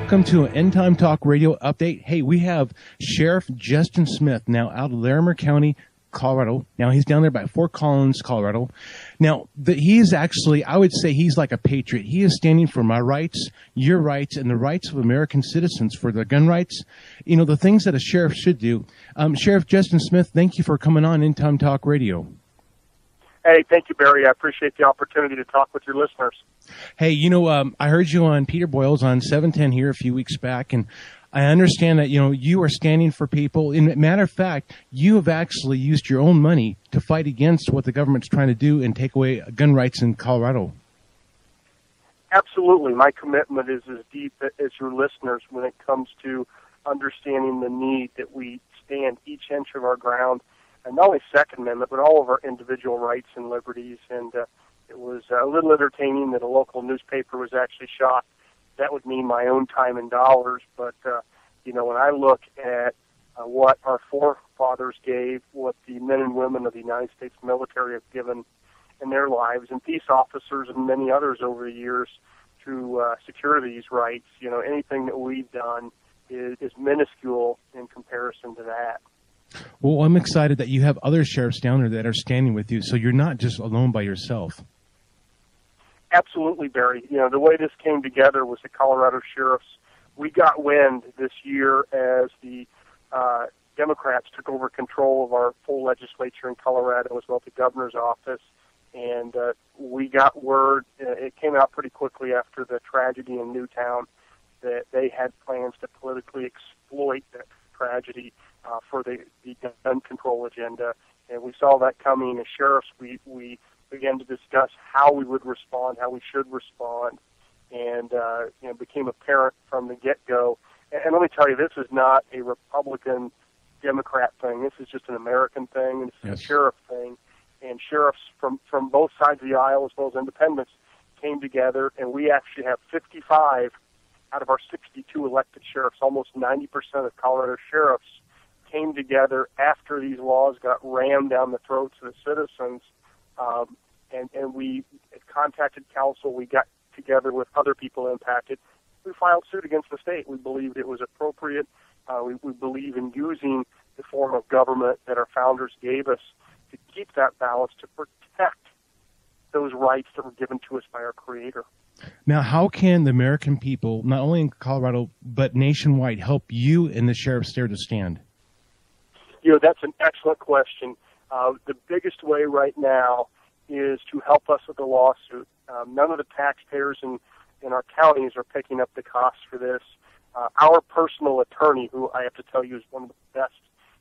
Welcome to an End Time Talk Radio update. Hey, we have Sheriff Justin Smith now out of Larimer County, Colorado. Now, he's down there by Fort Collins, Colorado. Now, he is actually, I would say he's like a patriot. He is standing for my rights, your rights, and the rights of American citizens for their gun rights. You know, the things that a sheriff should do. Sheriff Justin Smith, thank you for coming on End Time Talk Radio. Hey, thank you, Barry. I appreciate the opportunity to talk with your listeners. Hey, you know, I heard you on Peter Boyle's on 710 here a few weeks back, and I understand that, you know, you are standing for people. In matter of fact, you have actually used your own money to fight against what the government's trying to do and take away gun rights in Colorado. Absolutely. My commitment is as deep as your listeners when it comes to understanding the need that we stand each inch of our ground, and not only Second Amendment, but all of our individual rights and liberties. And it was a little entertaining that a local newspaper was actually shot. That would mean my own time and dollars. But, you know, when I look at what our forefathers gave, what the men and women of the United States military have given in their lives, and peace officers and many others over the years to secure these rights, you know, anything that we've done is minuscule in comparison to that. Well, I'm excited that you have other sheriffs down there that are standing with you, so you're not just alone by yourself. Absolutely, Barry. You know, the way this came together was the Colorado sheriffs. We got wind this year as the Democrats took over control of our full legislature in Colorado, as well as the governor's office, and we got word, it came out pretty quickly after the tragedy in Newtown, that they had plans to politically exploit that tragedy for the gun control agenda. And we saw that coming. As sheriffs, we began to discuss how we would respond, how we should respond, and you know, became apparent from the get-go. And let me tell you, this is not a Republican-Democrat thing. This is just an American thing, and it's a sheriff thing. And sheriffs from both sides of the aisle, as well as independents, came together, and we actually have 55 out of our 62 elected sheriffs. Almost 90% of Colorado sheriffs came together after these laws got rammed down the throats of the citizens, and we contacted council. We got together with other people impacted. We filed suit against the state. We believed it was appropriate. We believe in using the form of government that our founders gave us to keep that balance, to protect those rights that were given to us by our Creator. Now, how can the American people, not only in Colorado, but nationwide, help you and the sheriffs there to stand? You know, that's an excellent question. The biggest way right now is to help us with the lawsuit. None of the taxpayers in our counties are picking up the costs for this. Our personal attorney, who I have to tell you is one of the best,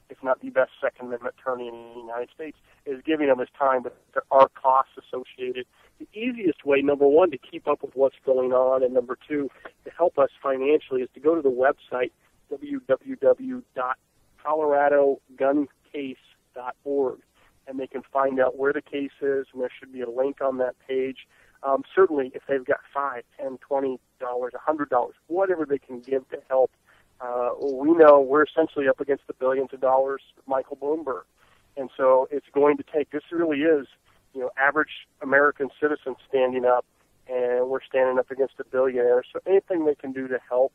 if not the best, Second Amendment attorney in the United States, is giving them his time, but there are costs associated. The easiest way, number one, to keep up with what's going on, and number two, to help us financially, is to go to the website, www.coloradoguncase.org, and they can find out where the case is, and there should be a link on that page. Certainly, if they've got $5, $10, $20, $100, whatever they can give to help, we know we're essentially up against the billions of dollars of Michael Bloomberg. And so it's going to take, this really is, you know, average American citizens standing up, and we're standing up against a billionaire. So anything they can do to help,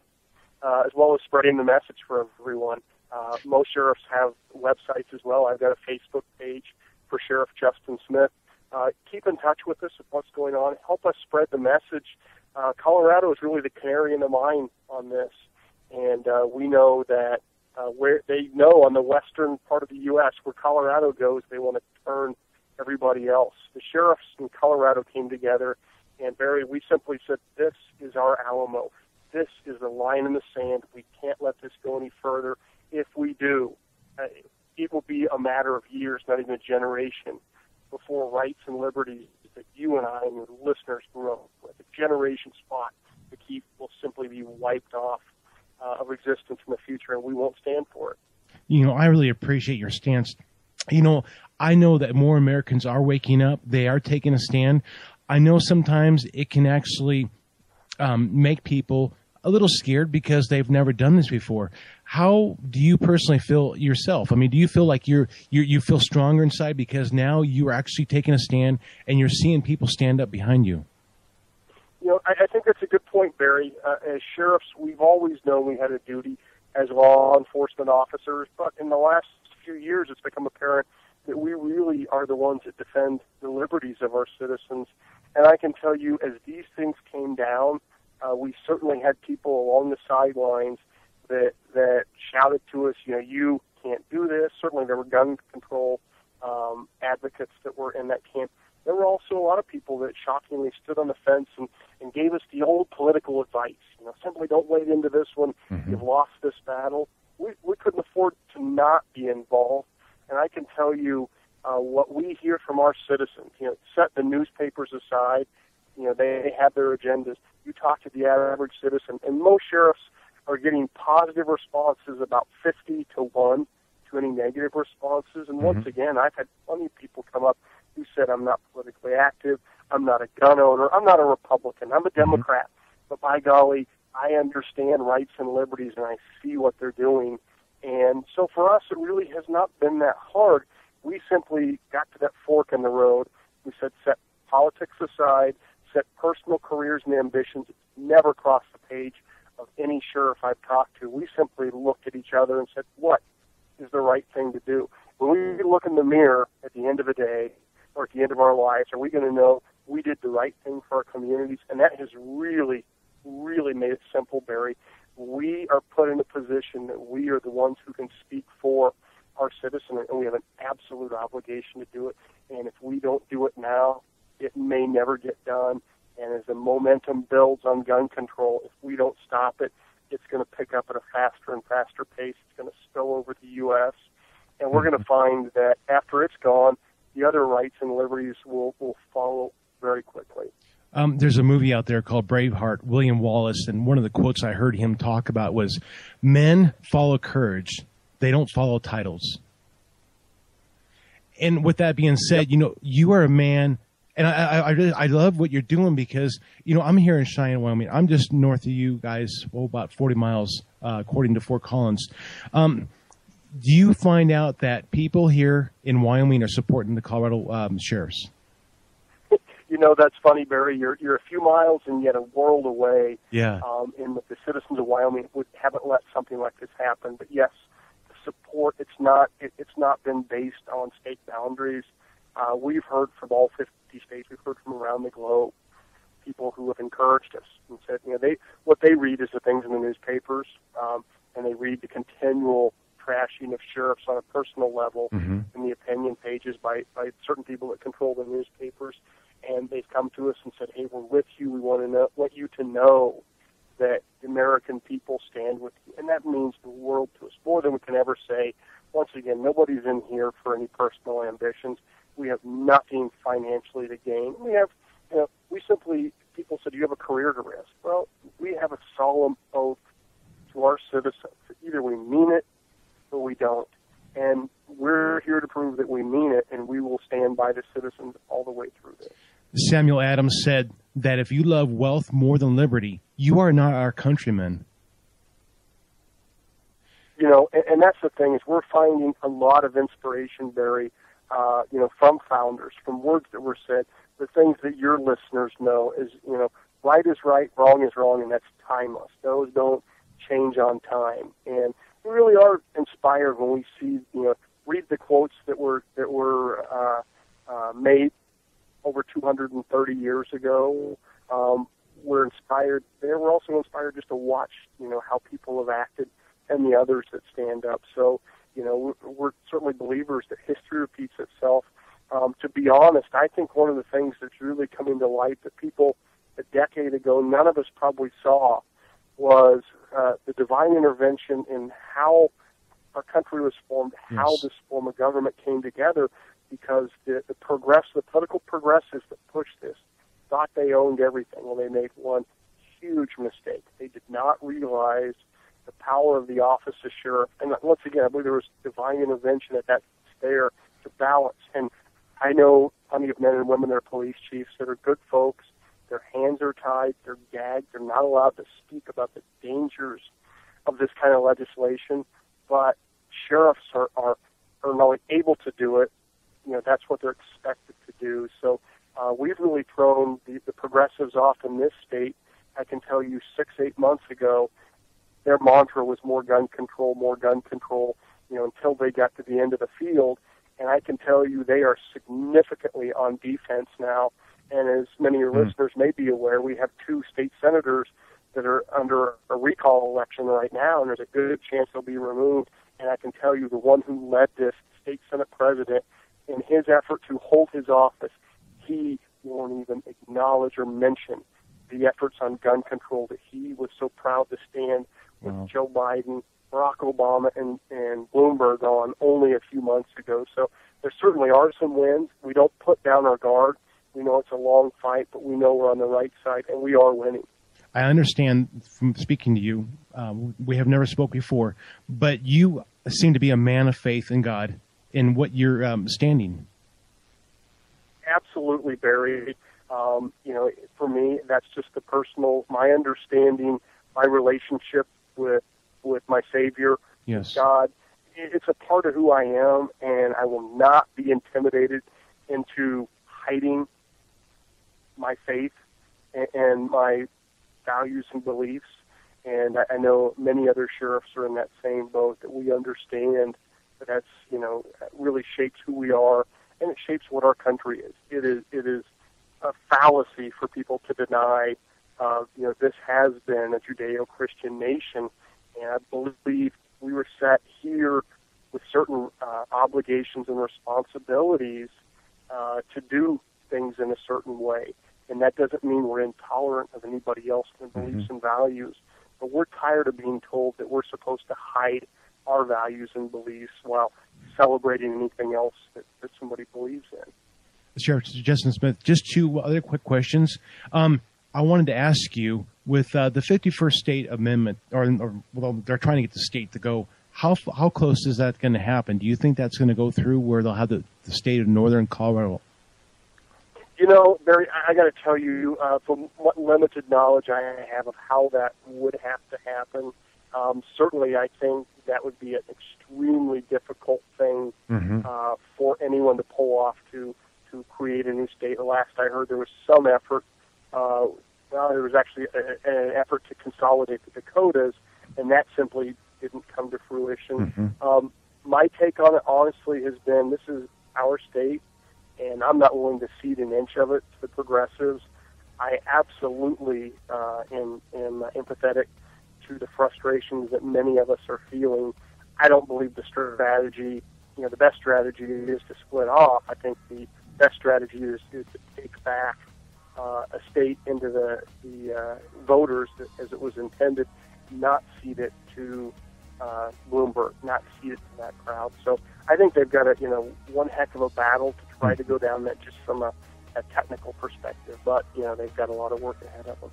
as well as spreading the message for everyone. Most sheriffs have websites as well. I've got a Facebook page for Sheriff Justin Smith. Keep in touch with us of what's going on. Help us spread the message. Colorado is really the canary in the mine on this. And we know that where they know on the western part of the U.S., where Colorado goes, they want to turn everybody else. The sheriffs in Colorado came together, and Barry, we simply said, this is our Alamo. This is the line in the sand. We can't let this go any further. If we do, it will be a matter of years, not even a generation, before rights and liberties that you and I and your listeners grew up with, a generation spot, the key will simply be wiped off of existence in the future, and we won't stand for it. You know, I really appreciate your stance. You know, I know that more Americans are waking up. They are taking a stand. I know sometimes it can actually make people a little scared because they've never done this before. How do you personally feel yourself? I mean, do you feel like you feel stronger inside because now you are actually taking a stand and you're seeing people stand up behind you? I think that's a good point, Barry. As sheriffs, we've always known we had a duty as law enforcement officers, but in the last few years it's become apparent that we really are the ones that defend the liberties of our citizens. And I can tell you, as these things came down, we certainly had people along the sidelines that shouted to us, you can't do this. Certainly there were gun control advocates that were in that camp. There were also a lot of people that shockingly stood on the fence and gave us the old political advice. Simply don't wade into this one. Mm-hmm. You've lost this battle. We couldn't afford to not be involved. And I can tell you what we hear from our citizens. Set the newspapers aside. They have their agendas. You talk to the average citizen, and most sheriffs are getting positive responses, about 50-1 to any negative responses. And once again, I've had plenty of people come up who said, I'm not politically active, I'm not a gun owner, I'm not a Republican, I'm a Democrat. But by golly, I understand rights and liberties, and I see what they're doing. And so for us, it really has not been that hard. We simply got to that fork in the road. We said, set politics aside, set personal careers and ambitions. It's never crossed the page of any sheriff I've talked to. We simply looked at each other and said, what is the right thing to do? When we look in the mirror at the end of the day or at the end of our lives, are we going to know we did the right thing for our communities? And that has really, really made it simple, Barry. We are put in a position that we are the ones who can speak for our citizens, and we have an absolute obligation to do it. And if we don't do it now, it may never get done. And as the momentum builds on gun control, if we don't stop it, it's going to pick up at a faster and faster pace. It's going to spill over the U.S. And we're going to find that after it's gone, the other rights and liberties will follow very quickly. There's a movie out there called Braveheart, William Wallace, and one of the quotes I heard him talk about was, men follow courage, they don't follow titles. And with that being said, you are a man. And I love what you're doing because, I'm here in Cheyenne, Wyoming. I'm just north of you guys, about 40 miles, according to Fort Collins. Do you find out that people here in Wyoming are supporting the Colorado sheriffs? That's funny, Barry. You're a few miles and yet a world away. Yeah. In the citizens of Wyoming haven't let something like this happen. But yes, the support, it's not been based on state boundaries. We've heard from all 50 states. We've heard from around the globe, people who have encouraged us and said, what they read is the things in the newspapers, and they read the continual trashing of sheriffs on a personal level in the opinion pages by certain people that control the newspapers. And they've come to us and said, hey, we're with you. We want you to know that the American people stand with you. And that means the world to us, more than we can ever say. Once again, nobody's in here for any personal ambitions. We have nothing financially to gain. We have, people said, do you have a career to risk? Well, we have a solemn oath to our citizens. Either we mean it or we don't. And we're here to prove that we mean it, and we will stand by the citizens all the way through this. Samuel Adams said that if you love wealth more than liberty, you are not our countrymen. And that's the thing, is we're finding a lot of inspiration, Barry, from founders, from words that were said, the things that your listeners know is, right is right, wrong is wrong, and that's timeless. Those don't change on time. And we really are inspired when we see, read the quotes that were made over 230 years ago. We're inspired. We're also inspired just to watch, how people have acted and the others that stand up. So, we're certainly believers that history repeats itself. To be honest, I think one of the things that's really coming to light that people a decade ago, none of us probably saw, was the divine intervention in how our country was formed, how this form of government came together, because the political progressives that pushed this thought they owned everything. Well, they made one huge mistake. They did not realize the power of the office of sheriff. And once again, I believe there was divine intervention at that there to balance. And I know plenty of men and women that are police chiefs that are good folks. Their hands are tied, they're gagged, they're not allowed to speak about the dangers of this kind of legislation. But sheriffs are not only able to do it, that's what they're expected to do. So We've really thrown the progressives off in this state. I can tell you 6-8 months ago, their mantra was more gun control, until they got to the end of the field. And I can tell you they are significantly on defense now. And as many of your listeners may be aware, we have 2 state senators that are under a recall election right now, and there's a good chance they'll be removed. And I can tell you the one who led this, state Senate president, in his effort to hold his office, he won't even acknowledge or mention the efforts on gun control that he was so proud to stand with Joe Biden, Barack Obama, and Bloomberg on only a few months ago. So there certainly are some wins. We don't put down our guard. We know it's a long fight, but we know we're on the right side, and we are winning. I understand from speaking to you, we have never spoke before, but you seem to be a man of faith in God in what you're standing. Absolutely, Barry. For me, that's just my understanding, my relationship with my Savior, yes, God. It's a part of who I am, and I will not be intimidated into hiding my faith and my values and beliefs. And I know many other sheriffs are in that same boat, that we understand that really shapes who we are, and it shapes what our country is. It is a fallacy for people to deny, this has been a Judeo-Christian nation, and I believe we were set here with certain obligations and responsibilities to do things in a certain way. And that doesn't mean we're intolerant of anybody else's beliefs and values, but we're tired of being told that we're supposed to hide our values and beliefs while celebrating anything else that somebody believes in. Sheriff Justin Smith, just 2 other quick questions. I wanted to ask you, with the 51st State Amendment, or they're trying to get the state to go, how close is that going to happen? Do you think that's going to go through where they'll have the state of northern Colorado? Barry, I got to tell you, from what limited knowledge I have of how that would have to happen, certainly I think that would be an extremely difficult thing for anyone to pull off to create a new state. Last I heard, there was some effort. There was actually an effort to consolidate the Dakotas, and that simply didn't come to fruition. My take on it, honestly, has been this is our state, and I'm not willing to cede an inch of it to the progressives. I absolutely am empathetic to the frustrations that many of us are feeling. I don't believe the strategy, the best strategy is to split off. I think the best strategy is to take back a state into the voters as it was intended, not cede it to Bloomberg, not cede it to that crowd. So I think they've got one heck of a battle to try to go down that just from a technical perspective. But, they've got a lot of work ahead of them.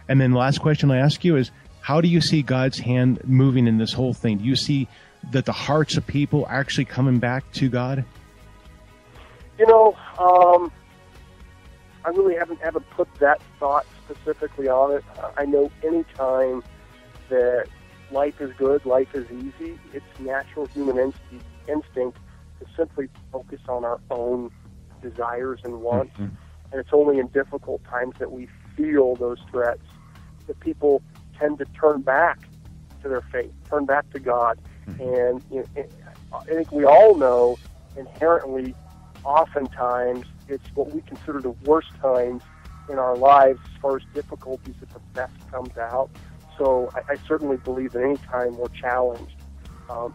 And then the last question I ask you is, how do you see God's hand moving in this whole thing? Do you see that the hearts of people actually coming back to God? I really haven't put that thought specifically on it. I know any time that life is good, life is easy, it's natural human instinct to simply focus on our own desires and wants. And it's only in difficult times that we feel those threats that people tend to turn back to their faith, turn back to God. And I think we all know inherently, oftentimes, it's what we consider the worst times in our lives as far as difficulties that the best comes out. So I certainly believe that any time we're challenged,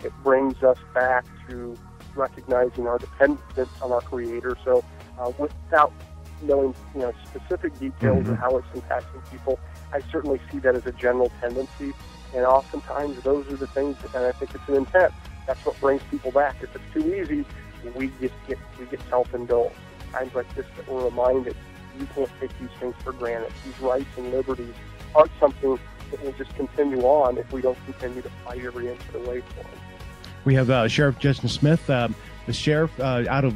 it brings us back to recognizing our dependence on our Creator. So without knowing specific details of how it's impacting people, I certainly see that as a general tendency. And oftentimes those are the things, and I think it's an intent. That's what brings people back. If it's too easy, we get self-indulged. Times like this that we're reminded you can't take these things for granted. These rights and liberties aren't something that will just continue on if we don't continue to fight every inch of the way for them. We have Sheriff Justin Smith, the sheriff out of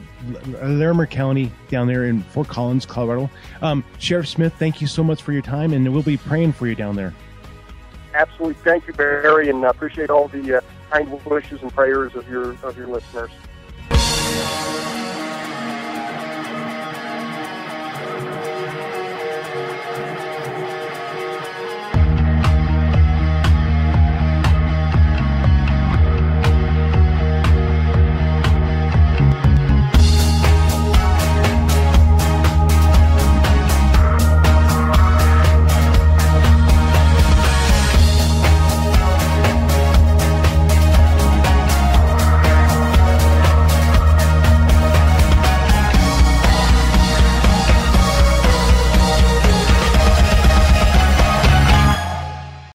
Larimer County down there in Fort Collins, Colorado. Sheriff Smith, thank you so much for your time, and we'll be praying for you down there. Absolutely. Thank you, Barry, and I appreciate all the kind wishes and prayers of your listeners.